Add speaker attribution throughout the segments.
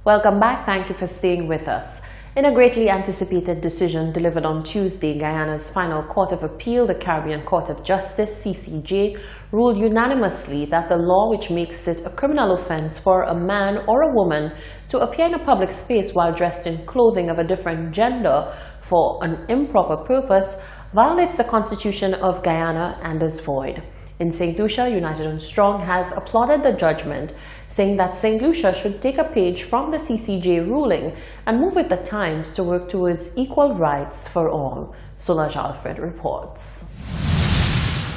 Speaker 1: Welcome back. Thank you for staying with us. In a greatly anticipated decision delivered on Tuesday, Guyana's final Court of Appeal, the Caribbean Court of Justice, CCJ, ruled unanimously that the law which makes it a criminal offense for a man or a woman to appear in a public space while dressed in clothing of a different gender for an improper purpose violates the Constitution of Guyana and is void. In St. Lucia, United and Strong has applauded the judgment, saying that St. Lucia should take a page from the CCJ ruling and move with the times to work towards equal rights for all. Solange Alfred reports.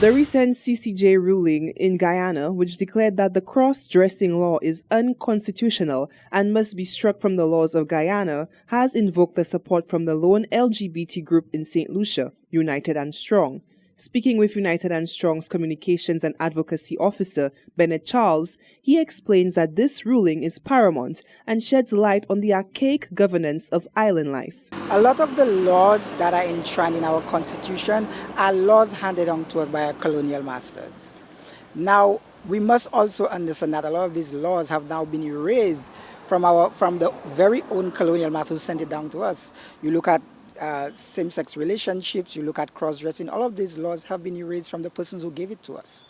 Speaker 2: The recent CCJ ruling in Guyana, which declared that the cross-dressing law is unconstitutional and must be struck from the laws of Guyana, has invoked the support from the lone LGBT group in St. Lucia, United and Strong. Speaking with United and Strong's Communications and Advocacy Officer, Bennett Charles, he explains that this ruling is paramount and sheds light on the archaic governance of island life.
Speaker 3: A lot of the laws that are enshrined in our Constitution are laws handed on to us by our colonial masters. Now, we must also understand that a lot of these laws have now been erased from the very own colonial masters who sent it down to us. You look at same-sex relationships, you look at cross-dressing, all of these laws have been erased from the persons who gave it to us.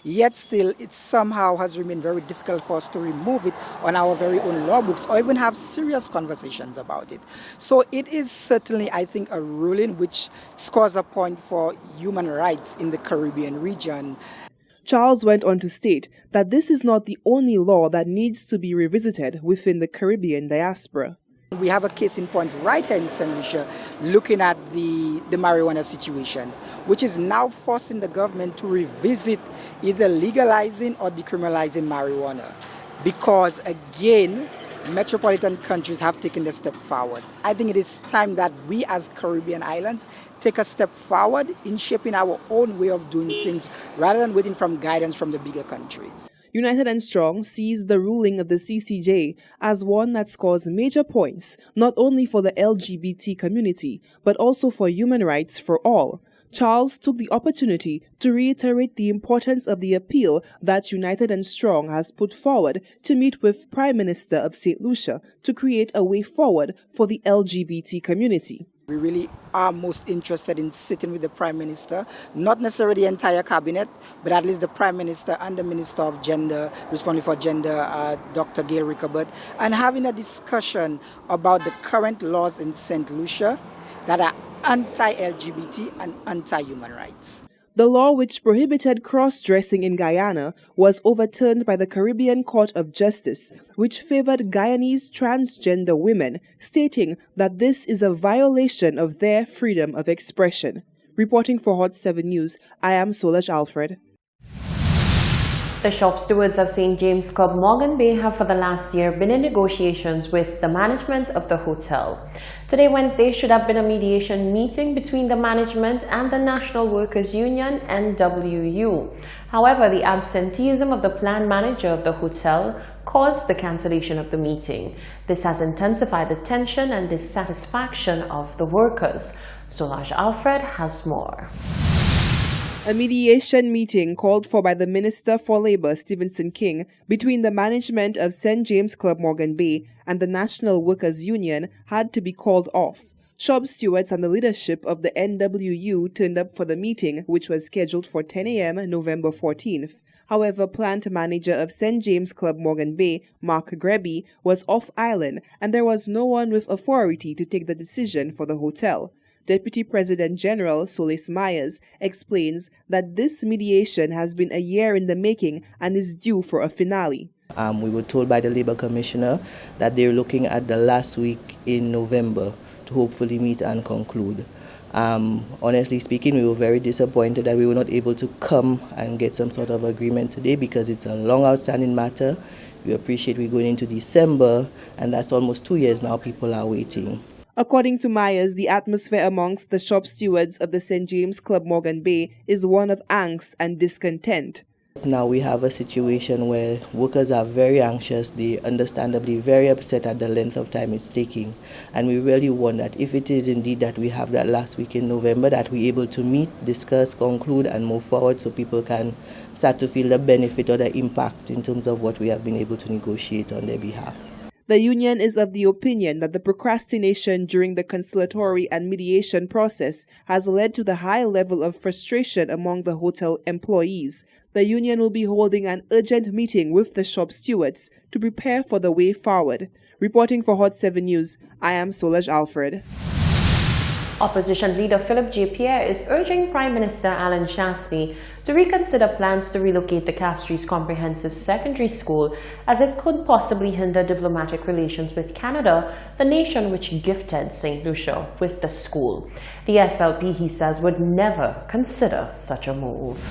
Speaker 3: Yet still, it somehow has remained very difficult for us to remove it on our very own law books or even have serious conversations about it. So it is certainly, I think, a ruling which scores a point for human rights in the Caribbean region.
Speaker 2: Charles went on to state that this is not the only law that needs to be revisited within the Caribbean diaspora.
Speaker 3: We have a case in point right here in St. Lucia looking at the marijuana situation, which is now forcing the government to revisit either legalizing or decriminalizing marijuana. Because again, metropolitan countries have taken the step forward. I think it is time that we as Caribbean islands take a step forward in shaping our own way of doing things rather than waiting for guidance from the bigger countries.
Speaker 2: United and Strong sees the ruling of the CCJ as one that scores major points, not only for the LGBT community, but also for human rights for all. Charles took the opportunity to reiterate the importance of the appeal that United and Strong has put forward to meet with Prime Minister of St. Lucia to create a way forward for the LGBT community.
Speaker 3: We really are most interested in sitting with the Prime Minister, not necessarily the entire cabinet, but at least the Prime Minister and the Minister of Gender, responsible for gender, Dr. Gail Rickabert, and having a discussion about the current laws in St. Lucia that are anti-LGBT and anti-human rights.
Speaker 2: The law which prohibited cross-dressing in Guyana was overturned by the Caribbean Court of Justice, which favored Guyanese transgender women, stating that this is a violation of their freedom of expression. Reporting for Hot 7 News, I am Solange Alfred.
Speaker 1: The shop stewards of St. James Club Morgan Bay have for the last year been in negotiations with the management of the hotel. Today, Wednesday, should have been a mediation meeting between the management and the National Workers Union, NWU. However, the absenteeism of the plant manager of the hotel caused the cancellation of the meeting. This has intensified the tension and dissatisfaction of the workers. Solange Alfred has more.
Speaker 2: A mediation meeting called for by the Minister for Labour, Stephenson King, between the management of St. James Club Morgan Bay and the National Workers Union had to be called off. Shop stewards and the leadership of the NWU turned up for the meeting, which was scheduled for 10 a.m. November 14th. However, plant manager of St. James Club Morgan Bay, Mark Greby, was off island and there was no one with authority to take the decision for the hotel. Deputy President General Solis Myers explains that this mediation has been a year in the making and is due for a finale.
Speaker 4: We were told by the Labour Commissioner that they're looking at the last week in November to hopefully meet and conclude. Honestly speaking, we were very disappointed that we were not able to come and get some sort of agreement today because it's a long outstanding matter. We appreciate we're going into December and that's almost 2 years now people are waiting.
Speaker 2: According to Myers, the atmosphere amongst the shop stewards of the St. James Club Morgan Bay is one of angst and discontent.
Speaker 4: Now we have a situation where workers are very anxious, they understandably very upset at the length of time it's taking. And we really want that if it is indeed that we have that last week in November, that we're able to meet, discuss, conclude and move forward so people can start to feel the benefit or the impact in terms of what we have been able to negotiate on their behalf.
Speaker 2: The union is of the opinion that the procrastination during the conciliatory and mediation process has led to the high level of frustration among the hotel employees. The union will be holding an urgent meeting with the shop stewards to prepare for the way forward. Reporting for Hot 7 News, I am Solaj Alfred.
Speaker 1: Opposition leader Philip J. Pierre is urging Prime Minister Alan Chastney to reconsider plans to relocate the Castries Comprehensive Secondary School, as it could possibly hinder diplomatic relations with Canada, the nation which gifted St. Lucia with the school. The SLP, he says, would never consider such a move.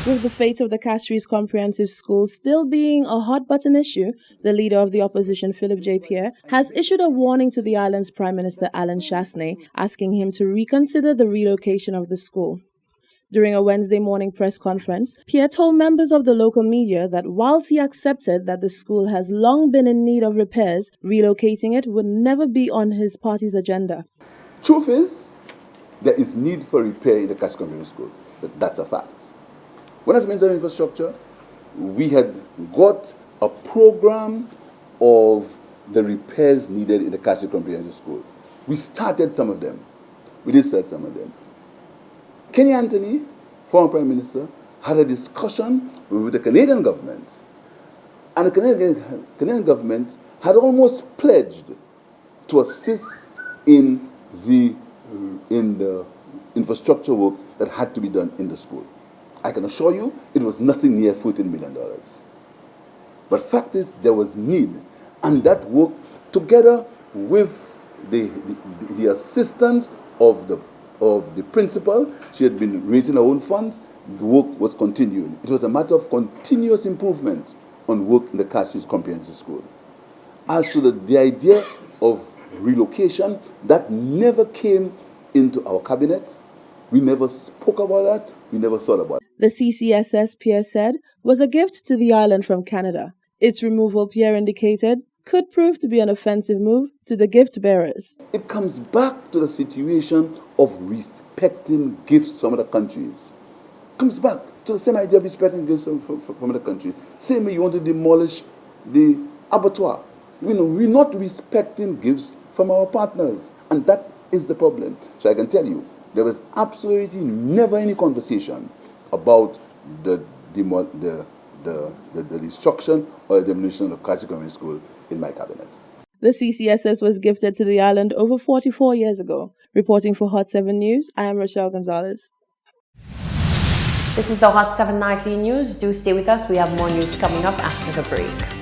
Speaker 5: With the fate of the Castries Comprehensive School still being a hot-button issue, the leader of the opposition, Philip J. Pierre, has issued a warning to the island's Prime Minister Alan Chastney, asking him to reconsider the relocation of the school. During a Wednesday morning press conference, Pierre told members of the local media that whilst he accepted that the school has long been in need of repairs, relocating it would never be on his party's agenda.
Speaker 6: Truth is, there is need for repair in the Castries Comprehensive School. That's a fact. When as Minister of Infrastructure, we had got a program of the repairs needed in the Castries Comprehensive School. We started some of them. We did start some of them. Kenny Anthony, former Prime Minister, had a discussion with the Canadian government. And the Canadian government had almost pledged to assist in the infrastructure work that had to be done in the school. I can assure you it was nothing near $14 million. But fact is, there was need. And that work, together with the assistance of the principal, she had been raising her own funds, the work was continuing. It was a matter of continuous improvement on work in the Castries Comprehensive School. As to the idea of relocation, that never came into our cabinet. We never spoke about that. We never thought about it.
Speaker 5: The CCSS, Pierre said, was a gift to the island from Canada. Its removal, Pierre indicated, could prove to be an offensive move to the gift bearers.
Speaker 6: It comes back to the situation of respecting gifts from other countries. It comes back to the same idea of respecting gifts from other countries. Same way you want to demolish the abattoir. We're not respecting gifts from our partners. And that is the problem. So I can tell you, there was absolutely never any conversation about the destruction or the demolition of Castries Community School in my cabinet.
Speaker 5: The CCSS was gifted to the island over 44 years ago. Reporting for Hot 7 News, I am Rochelle Gonzalez.
Speaker 1: This is the Hot 7 Nightly News. Do stay with us. We have more news coming up after the break.